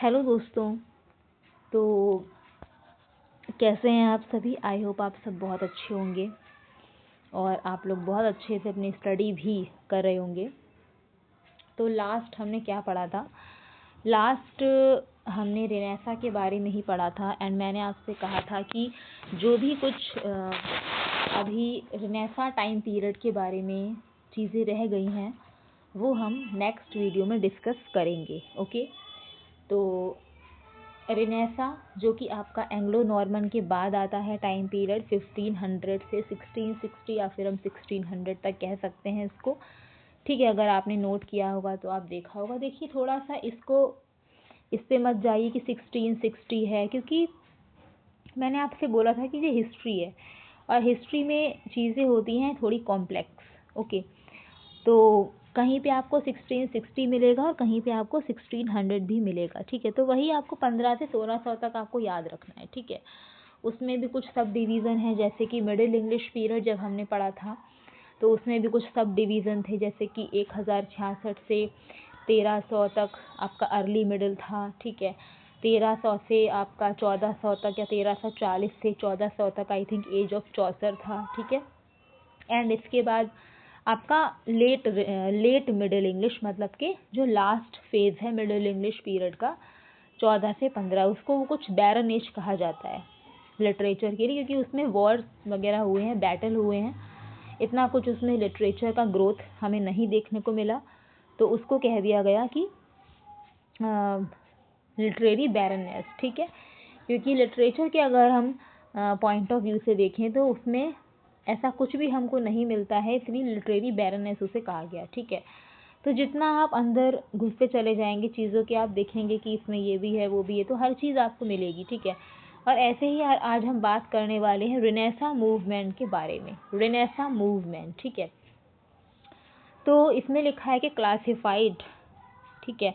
Hello दोस्तों। तो कैसे हैं आप सभी? आई होप आप सब बहुत अच्छे होंगे और आप लोग बहुत अच्छे से अपनी स्टडी भी कर रहे होंगे। तो लास्ट हमने क्या पढ़ा था? लास्ट हमने रेनेसा के बारे में ही पढ़ा था एंड मैंने आपसे कहा था कि जो भी कुछ अभी रेनेसा टाइम पीरियड के बारे में चीज़ें रह गई हैं वो हम नेक्स्ट वीडियो में डिस्कस करेंगे। ओके, तो रेनेसा जो कि आपका एंग्लो नॉर्मन के बाद आता है टाइम पीरियड 1500 से 1660 या फिर हम 1600 तक कह सकते हैं इसको। ठीक है, अगर आपने नोट किया होगा तो आप देखा होगा। देखिए थोड़ा सा इसको इस पे मत जाइए कि 1660 है, क्योंकि मैंने आपसे बोला था कि ये हिस्ट्री है और हिस्ट्री में चीज़ें होती हैं थोड़ी कॉम्प्लेक्स। ओके, तो कहीं पे आपको 1660 मिलेगा और कहीं पे आपको 1600 भी मिलेगा। ठीक है, तो वही आपको 15 से 1600 तक आपको याद रखना है। ठीक है, उसमें भी कुछ सब डिवीज़न है, जैसे कि मिडिल इंग्लिश पीरियड जब हमने पढ़ा था तो उसमें भी कुछ सब डिवीज़न थे, जैसे कि 1066 से 1300 तक आपका अर्ली मिडिल था। ठीक है, 1300 से आपका 1400 तक या 1340 से 1400 तक I think age of Chaucer था। ठीक है, एंड इसके बाद आपका लेट मिडिल इंग्लिश, मतलब कि जो लास्ट फेज है मिडिल इंग्लिश पीरियड का 14 से 15, उसको वो कुछ बैरन एज कहा जाता है लिटरेचर के लिए, क्योंकि उसमें वॉर वगैरह हुए हैं, बैटल हुए हैं, इतना कुछ उसमें लिटरेचर का ग्रोथ हमें नहीं देखने को मिला, तो उसको कह दिया गया कि लिटरेरी बैरनेस। ठीक है, क्योंकि लिटरेचर के अगर हम पॉइंट ऑफ व्यू से देखें तो उसमें ऐसा कुछ भी हमको नहीं मिलता है, इसलिए लिटरेरी बैरनेस उसे कहा गया। ठीक है, तो जितना आप अंदर घुसते चले जाएंगे चीज़ों के, आप देखेंगे कि इसमें ये भी है वो भी है, तो हर चीज़ आपको मिलेगी। ठीक है, और ऐसे ही आज हम बात करने वाले हैं रेनेसा मूवमेंट के बारे में। रेनेसा मूवमेंट, ठीक है, तो इसमें लिखा है कि क्लासिफाइड, ठीक है,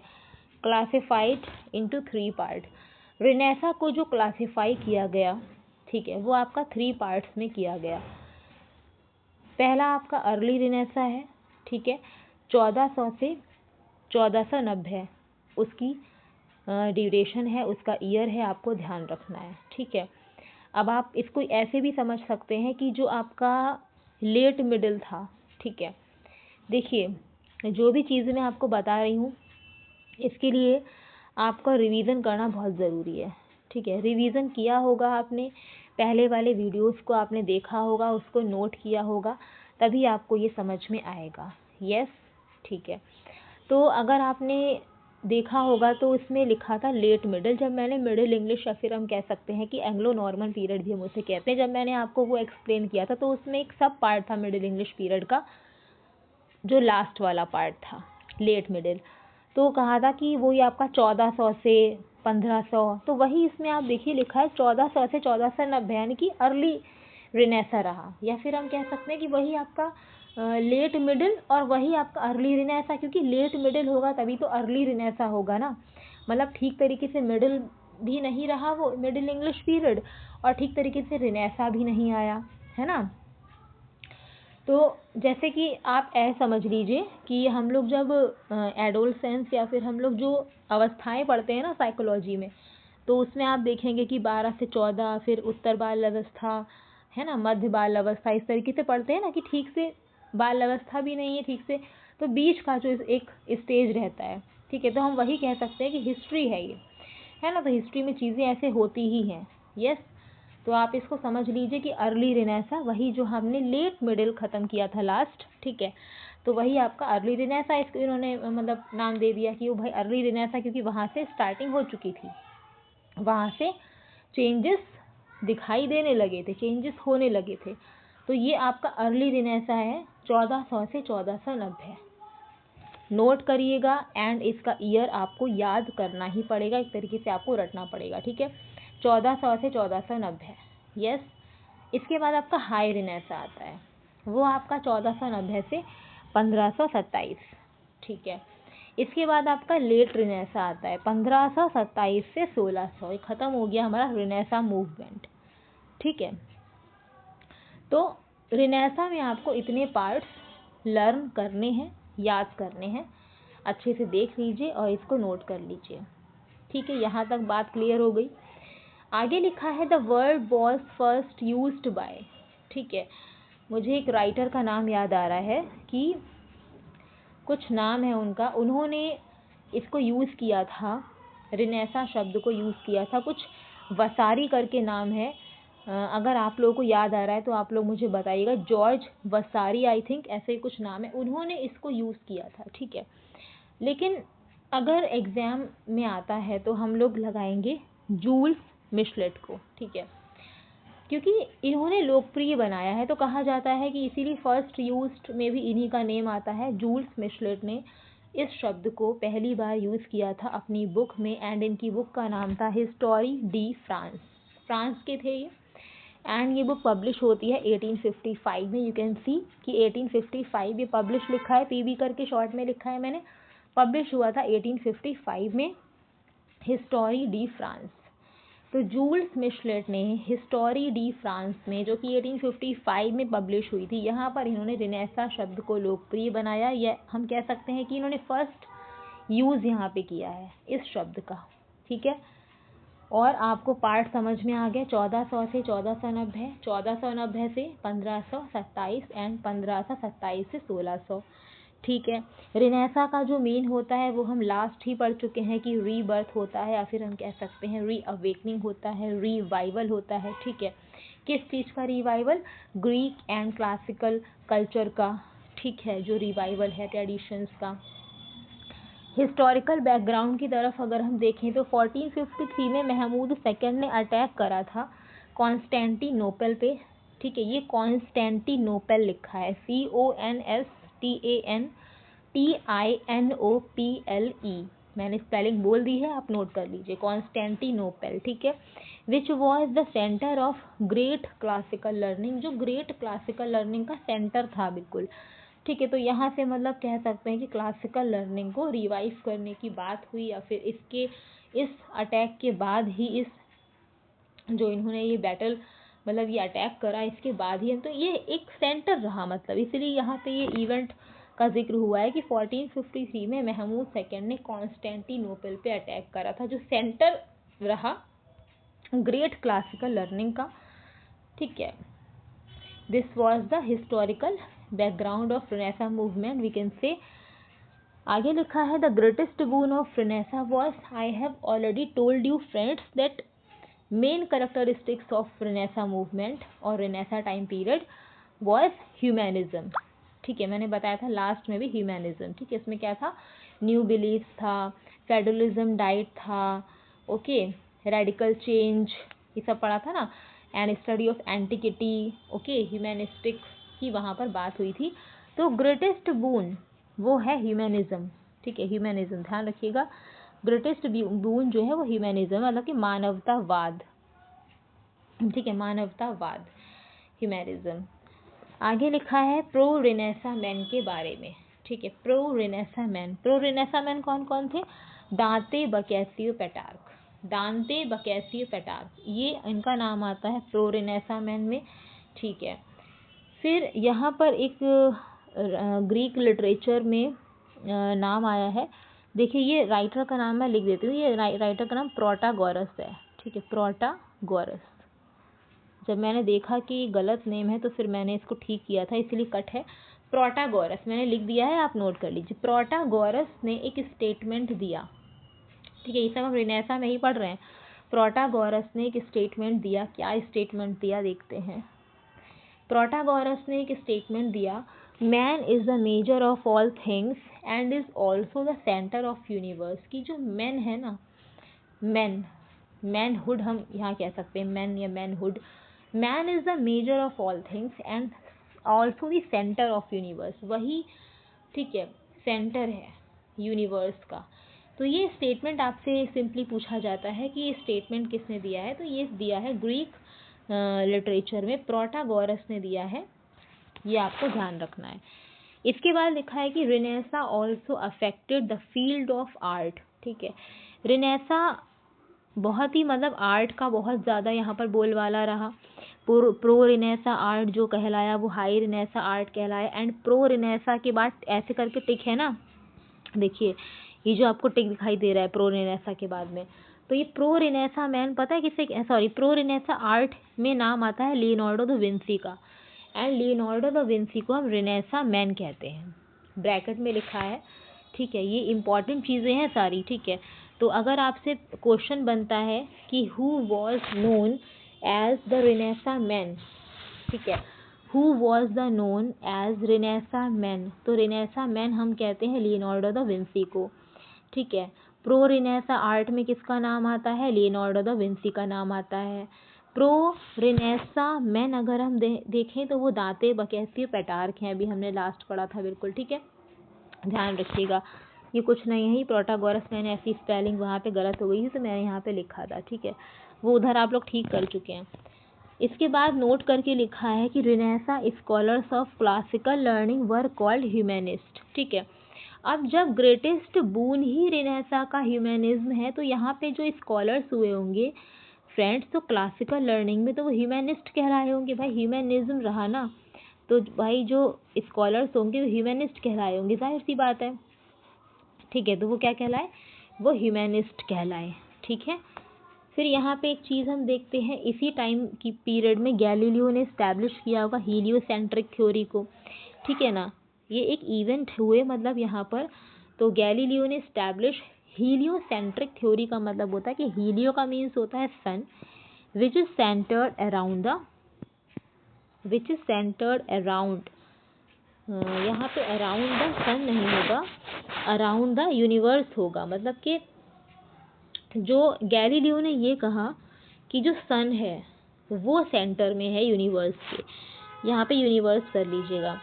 क्लासिफाइड इनटू 3 पार्ट। रेनेसा को जो क्लासिफाई किया गया, ठीक है, वो आपका 3 पार्ट्स में किया गया। पहला आपका अर्ली रेनेसा है। ठीक है, 1400 से 1490 उसकी ड्यूरेशन है, उसका ईयर है, आपको ध्यान रखना है। ठीक है, अब आप इसको ऐसे भी समझ सकते हैं कि जो आपका लेट मिडिल था, ठीक है, देखिए जो भी चीज़ मैं आपको बता रही हूँ इसके लिए आपका रिवीजन करना बहुत ज़रूरी है। ठीक है, रिवीजन किया होगा आपने, पहले वाले वीडियोस को आपने देखा होगा, उसको नोट किया होगा, तभी आपको ये समझ में आएगा। यस, ठीक है, तो अगर आपने देखा होगा तो इसमें लिखा था लेट मिडिल। जब मैंने मिडिल इंग्लिश या फिर हम कह सकते हैं कि एंग्लो नॉर्मन पीरियड भी हम उसे कहते हैं, जब मैंने आपको वो एक्सप्लेन किया था तो उसमें एक सब पार्ट था मिडिल इंग्लिश पीरियड का, जो लास्ट वाला पार्ट था लेट मिडिल, तो कहा था कि वही आपका 1400 से 1500, तो वही इसमें आप देखिए लिखा है 1400 से 1490, यानी कि अर्ली रेनेसा रहा, या फिर हम कह सकते हैं कि वही आपका लेट मिडिल और वही आपका अर्ली रेनेसा, क्योंकि लेट मिडिल होगा तभी तो अर्ली रेनेसा होगा ना। मतलब ठीक तरीके से मिडिल भी नहीं रहा वो मिडिल इंग्लिश पीरियड और ठीक तरीके से रेनेसा भी नहीं आया, है ना। तो जैसे कि आप ऐसा समझ लीजिए कि हम लोग जब एडोलसेंस या फिर हम लोग जो अवस्थाएं पढ़ते हैं ना साइकोलॉजी में, तो उसमें आप देखेंगे कि 12 से 14, फिर उत्तर बाल अवस्था, है ना, मध्य बाल अवस्था, इस तरीके से पढ़ते हैं ना, कि ठीक से बाल अवस्था भी नहीं है ठीक से, तो बीच का जो एक स्टेज रहता है। ठीक है, तो हम वही कह सकते हैं कि हिस्ट्री है ये, है ना, तो हिस्ट्री में चीज़ें ऐसे होती ही हैं। यस, तो आप इसको समझ लीजिए कि अर्ली रेनेसा वही जो हमने लेट मिडिल ख़त्म किया था लास्ट, ठीक है, तो वही आपका अर्ली रेनेसा, इसको इन्होंने मतलब नाम दे दिया कि वो भाई अर्ली रेनेसा, क्योंकि वहाँ से स्टार्टिंग हो चुकी थी, वहाँ से चेंजेस दिखाई देने लगे थे, चेंजेस होने लगे थे, तो ये आपका अर्ली रेनेसा है 1400 से 1490। नोट करिएगा, एंड इसका ईयर आपको याद करना ही पड़ेगा, एक तरीके से आपको रटना पड़ेगा। ठीक है, 1400 से 1490। यस, इसके बाद आपका हाई रेनेसा आता है, वो आपका 1490 से 1527। ठीक है, इसके बाद आपका लेट रेनेसा आता है 1527 से 1600। ये ख़त्म हो गया हमारा रेनेसा मूवमेंट। ठीक है, तो रेनेसा में आपको इतने पार्ट्स लर्न करने हैं, याद करने हैं, अच्छे से देख लीजिए और इसको नोट कर लीजिए। ठीक है, यहाँ तक बात क्लियर हो गई। आगे लिखा है the word was first used by, ठीक है, मुझे एक राइटर का नाम याद आ रहा है कि कुछ नाम है उनका, उन्होंने इसको यूज़ किया था, रिनेसा शब्द को यूज़ किया था, कुछ वसारी करके नाम है, अगर आप लोगों को याद आ रहा है तो आप लोग मुझे बताइएगा। जॉर्ज वसारी आई थिंक, ऐसे कुछ नाम है, उन्होंने इसको यूज़ किया था, ठीक है। लेकिन अगर एग्ज़ाम में आता है तो हम लोग लगाएंगे जूल्स मिशलेट को, ठीक है, क्योंकि इन्होंने लोकप्रिय बनाया है, तो कहा जाता है कि इसीलिए फर्स्ट यूज्ड में भी इन्हीं का नेम आता है। जूल्स मिशलेट ने इस शब्द को पहली बार यूज़ किया था अपनी बुक में, एंड इनकी बुक का नाम था हिस्टोरी डी फ्रांस, फ्रांस के थे ये, एंड ये बुक पब्लिश होती है 1855 में। यू कैन सी कि 1855 ये पब्लिश लिखा है, पीबी करके शॉर्ट में लिखा है मैंने, पब्लिश हुआ था 1855 में हिस्टोरी डी फ्रांस। तो जूल्स मिशलेट ने हिस्टोरी डी फ्रांस में, जो कि 1855 में पब्लिश हुई थी, यहाँ पर इन्होंने रिनेसा शब्द को लोकप्रिय बनाया, या हम कह सकते हैं कि इन्होंने फर्स्ट यूज़ यहाँ पे किया है इस शब्द का, ठीक है। और आपको पार्ट समझ में आ गया, 1400 से 1490, 1490 से 1527 एंड 1527 से 1600, ठीक है। रिनेसा का जो मेन होता है वो हम लास्ट ही पढ़ चुके हैं कि रीबर्थ होता है, या फिर हम कह सकते हैं री अवेकनिंग होता है, रिवाइवल होता है, ठीक है। किस चीज़ का revival? Greek and classical culture का, ठीक है, जो रिवाइवल है ट्रेडिशंस का। हिस्टोरिकल बैकग्राउंड की तरफ अगर हम देखें तो 1453 में महमूद सेकंड ने अटैक करा था कॉन्स्टेंटिनोपल पे, ठीक है, ये कॉन्स्टेंटिनोपल लिखा है, CONSTANTINOPLE, मैंने स्पेलिंग बोल दी है, आप नोट कर लीजिए, कॉन्स्टेंटिनोपल, ठीक है, which was the centre of great classical learning, जो ग्रेट क्लासिकल लर्निंग का सेंटर था बिल्कुल, ठीक है। तो यहाँ से मतलब कह सकते हैं कि क्लासिकल लर्निंग को रिवाइव करने की बात हुई, या फिर इसके इस अटैक के बाद ही, इस जो इन्होंने ये बैटल मतलब ये अटैक करा इसके बाद ही, तो ये एक सेंटर रहा, मतलब इसलिए यहाँ पे ये इवेंट का जिक्र हुआ है कि 1453 में महमूद सेकंड ने कॉन्स्टेंटिनोपल पे अटैक करा था, जो सेंटर रहा ग्रेट क्लासिकल लर्निंग का, ठीक है। This was the historical background of renaissance movement, we can say. आगे लिखा है the greatest boon of renaissance was, I have already told you friends that main characteristics of renaissance movement और renaissance time period was humanism, ठीक है, मैंने बताया था last में भी ह्यूमैनिज्म, ठीक है। इसमें क्या था? न्यू बिलीफ था, फेडरलिज्म डाइट था, ओके, रेडिकल चेंज, ये सब पढ़ा था ना, and study of एंटिकिटी, okay, humanistic की वहाँ पर बात हुई थी। तो ग्रेटेस्ट बून वो है ह्यूमैनिज्म, ठीक है, ह्यूमैनिज्म ध्यान रखिएगा, ग्रेटेस्ट बून जो है वो ह्यूमैनिज्म, मतलब कि मानवतावाद, ठीक है, मानवतावाद, ह्यूमैनिज्म। आगे लिखा है प्रो रिनेसा मैन के बारे में, ठीक है, प्रो रिनेसा मैन कौन कौन थे? दांते बकैसियो पेटार्क, दांते बकैसियो पेटार्क, ये इनका नाम आता है प्रो रिनेसा मैन में, ठीक है। फिर यहाँ पर एक ग्रीक लिटरेचर में नाम आया है, देखिए ये राइटर का नाम मैं लिख देती हूँ, ये राइटर का नाम प्रोटागोरस है, ठीक है, प्रोटागोरस। जब मैंने देखा कि गलत नेम है तो फिर मैंने इसको ठीक किया था, इसलिए कट है, प्रोटागोरस मैंने लिख दिया है, आप नोट कर लीजिए। प्रोटागोरस ने एक स्टेटमेंट दिया, ठीक है, ये सब हम रिनेसा में ही पढ़ रहे हैं। प्रोटागोरस ने एक स्टेटमेंट दिया, क्या स्टेटमेंट दिया देखते हैं। प्रोटागोरस ने एक स्टेटमेंट दिया, man is the measure of all things and is also the centre of universe, की जो मैन है ना, मैनहुड हम यहाँ कह सकते हैं, मैन या manhood, man is the measure of all things and also the centre of universe, वही, ठीक है, सेंटर है यूनिवर्स का। तो ये स्टेटमेंट आपसे सिंपली पूछा जाता है कि ये स्टेटमेंट किसने दिया है, तो ये दिया है ग्रीक लिटरेचर में प्रोटागोरस ने दिया है, ये आपको ध्यान रखना है। इसके बाद लिखा है कि renaissance also affected the field of art, ठीक है, रिनेसा बहुत ही मतलब आर्ट का बहुत ज़्यादा यहाँ पर बोलबाला रहा। प्रो रिनेसा आर्ट जो कहलाया वो हाई रिनेसा आर्ट कहलाया, एंड प्रो रिनेसा के बाद ऐसे करके टिक है ना, देखिए ये जो आपको टिक दिखाई दे रहा है प्रो रेनेसा के बाद में, तो ये प्रो रेनेसा मैन पता है किसे, सॉरी प्रो रेनेसा आर्ट में नाम आता है लियोनार्डो दा विंसी का, एंड लियोनार्डो दा विंसी को हम रेनेसा मैन कहते हैं, ब्रैकेट में लिखा है, ठीक है। ये इंपॉर्टेंट चीज़ें हैं सारी, ठीक है। तो अगर आपसे क्वेश्चन बनता है कि who was known as the renaissance man, ठीक है, who was the known as renaissance man, तो रेनेसा मैन हम कहते हैं लियोनार्डो दा विंसी को, ठीक है। प्रो रेनेसा आर्ट में किसका नाम आता है, लियोनार्डो दा विंसी का नाम आता है। प्रो रेनेसा मैन अगर हम देखें तो वो दांते बकैसी पेटार्क हैं, अभी हमने लास्ट पढ़ा था, बिल्कुल ठीक है, ध्यान रखिएगा। ये कुछ नहीं है, प्रोटागोरस, मैंने ऐसी स्पेलिंग वहाँ पे गलत हो गई थी तो मैंने यहाँ पे लिखा था, ठीक है, वो उधर आप लोग ठीक कर चुके हैं। इसके बाद नोट करके लिखा है कि Renaissance scholars of classical learning were called humanist, ठीक है। अब जब ग्रेटेस्ट बून ही रेनेसा का ह्यूमैनिज्म है, तो यहाँ पे जो स्कॉलर्स हुए होंगे फ्रेंड्स, तो क्लासिकल लर्निंग में तो वो ह्यूमैनिस्ट कहलाए होंगे, भाई ह्यूमैनिज्म रहा ना, तो भाई जो स्कॉलर्स होंगे वो ह्यूमैनिस्ट कहलाए होंगे, जाहिर सी बात है, ठीक है। तो वो क्या कहलाए, वो ह्यूमैनिस्ट कहलाए, ठीक है। फिर यहाँ पे एक चीज़ हम देखते हैं, इसी टाइम की पीरियड में गैलीलियो ने इस्टेब्लिश किया होगा हीलियोसेंट्रिक थ्योरी को, ठीक है ना, ये एक इवेंट हुए मतलब यहाँ पर, तो गैलीलियो ने इस्टेब्लिश हीलियोसेंट्रिक थ्योरी का मतलब होता है कि हीलियो का मीन्स होता है सन, विच इज सेंटर्ड अराउंड यहाँ पे अराउंड द सन नहीं होगा, अराउंड द यूनिवर्स होगा, मतलब कि जो गैलीलियो ने ये कहा कि जो सन है वो सेंटर में है यूनिवर्स के, यहाँ पे यूनिवर्स कर लीजिएगा,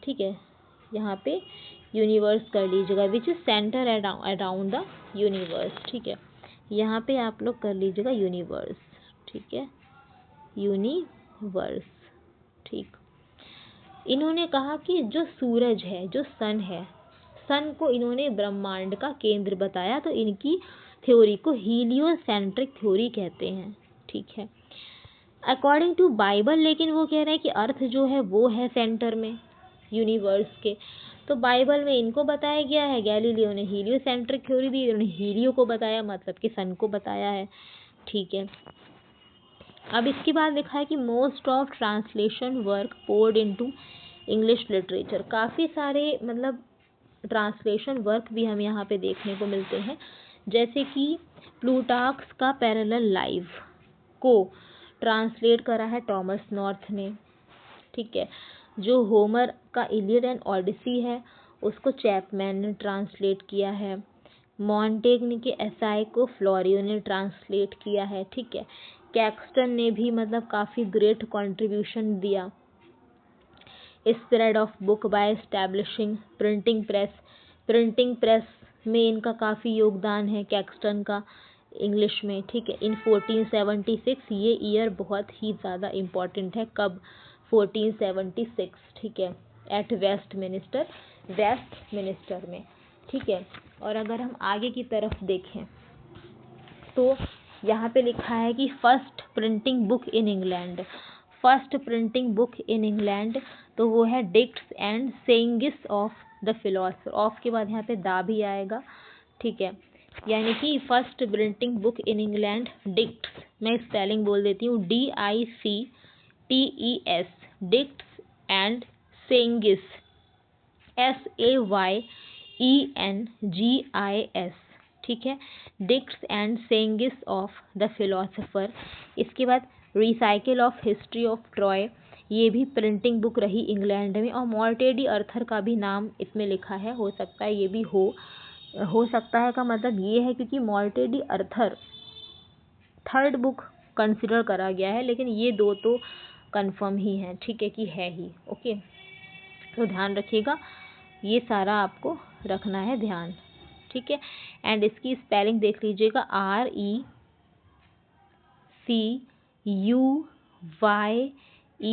ठीक है, यहाँ पे यूनिवर्स कर लीजिएगा, which is centre around the universe, ठीक है, यहाँ पे आप लोग कर लीजिएगा यूनिवर्स, ठीक है, यूनिवर्स, ठीक। इन्होंने कहा कि जो सूरज है, जो सन है, सन को इन्होंने ब्रह्मांड का केंद्र बताया, तो इनकी थ्योरी को हीलियोसेंट्रिक थ्योरी कहते हैं, ठीक है, अकॉर्डिंग टू बाइबल। लेकिन वो कह रहे हैं कि अर्थ जो है वो है सेंटर में यूनिवर्स के, तो बाइबल में इनको बताया गया है, गैलीलियो ने हीलियोसेंट्रिक थ्योरी दी, उन्होंने हीलियो को बताया, मतलब कि सन को बताया है, ठीक है। अब इसके बाद लिखा है कि most of translation work poured into English literature, काफ़ी सारे मतलब ट्रांसलेशन वर्क भी हम यहाँ पे देखने को मिलते हैं, जैसे कि प्लूटार्क्स का पैरेलल लाइफ को ट्रांसलेट करा है टॉमस नॉर्थ ने, ठीक है। जो होमर का इलियड एंड ओडिसी है उसको चैपमैन ने ट्रांसलेट किया है, मॉन्टेग्न के एसाई को फ्लोरियो ने ट्रांसलेट किया है, ठीक है। कैक्सटन ने भी मतलब काफ़ी ग्रेट कंट्रीब्यूशन दिया, spread of book by establishing printing press में इनका काफ़ी योगदान है कैक्सटन का इंग्लिश में, ठीक है, इन 1476, ये ईयर बहुत ही ज़्यादा इम्पॉर्टेंट है, कब, 1476, ठीक है, एट वेस्ट मिनिस्टर में, ठीक है। और अगर हम आगे की तरफ देखें तो यहाँ पे लिखा है कि first printing book in England, तो वो है डिक्ट्स and sayings of the philosopher, of के बाद यहाँ पे दा भी आएगा, ठीक है, यानी कि first printing book in England डिक्ट्स, मैं स्पेलिंग बोल देती हूँ, DICTES, डिक्ट्स एंड सेइंग्स, SAYENGIS, ठीक है, डिक्ट्स and sayings of the philosopher. इसके बाद recycle of history of Troy, ये भी प्रिंटिंग बुक रही इंग्लैंड में, और मॉर्टेडी अर्थर का भी नाम इसमें लिखा है, हो सकता है ये भी हो सकता है का मतलब ये है क्योंकि मॉर्टेडी अर्थर थर्ड बुक कंसिडर करा गया है, लेकिन ये दो तो कंफर्म ही है, ठीक है, कि है ही, ओके। तो ध्यान रखिएगा, ये सारा आपको रखना है ध्यान, ठीक है। एंड इसकी स्पेलिंग देख लीजिएगा,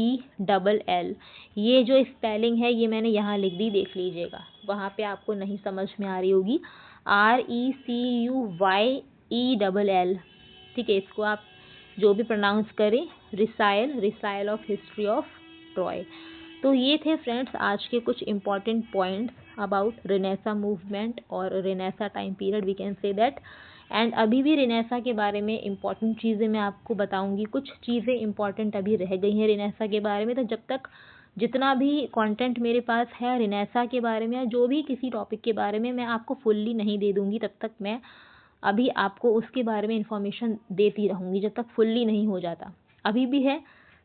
RECUYELL, ये जो स्पेलिंग है ये मैंने यहाँ लिख दी, देख लीजिएगा, वहाँ पे आपको नहीं समझ में आ रही होगी, RECUYELL, ठीक है, इसको आप जो भी प्रोनाउंस करें, रिसाइल ऑफ हिस्ट्री ऑफ ट्रॉय। तो ये थे फ्रेंड्स आज के कुछ important points about Renaissance movement और Renaissance time period, we can say that. And अभी भी रेनेसा के बारे में इम्पॉर्टेंट चीज़ें मैं आपको बताऊंगी। कुछ चीज़ें इम्पॉर्टेंट अभी रह गई हैं रेनेसा के बारे में, तो जब तक जितना भी कंटेंट मेरे पास है रेनेसा के बारे में या जो भी किसी टॉपिक के बारे में मैं आपको फुल्ली नहीं दे दूंगी, तब तक मैं अभी आपको उसके बारे में इंफॉर्मेशन देती रहूँगी जब तक फुल्ली नहीं हो जाता। अभी भी है,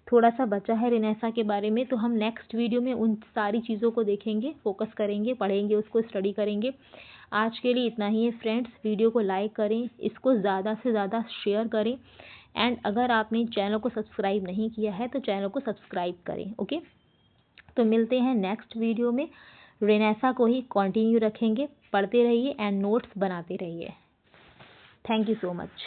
थोड़ा सा बचा है रेनेसा के बारे में, तो हम नेक्स्ट वीडियो में उन सारी चीज़ों को देखेंगे, फोकस करेंगे, पढ़ेंगे, उसको स्टडी करेंगे। आज के लिए इतना ही है फ्रेंड्स। वीडियो को लाइक करें, इसको ज़्यादा से ज़्यादा शेयर करें, एंड अगर आपने चैनल को सब्सक्राइब नहीं किया है तो चैनल को सब्सक्राइब करें। ओके, तो मिलते हैं नेक्स्ट वीडियो में। रेनेसा को ही कंटिन्यू रखेंगे, पढ़ते रहिए एंड नोट्स बनाते रहिए। Thank you so much.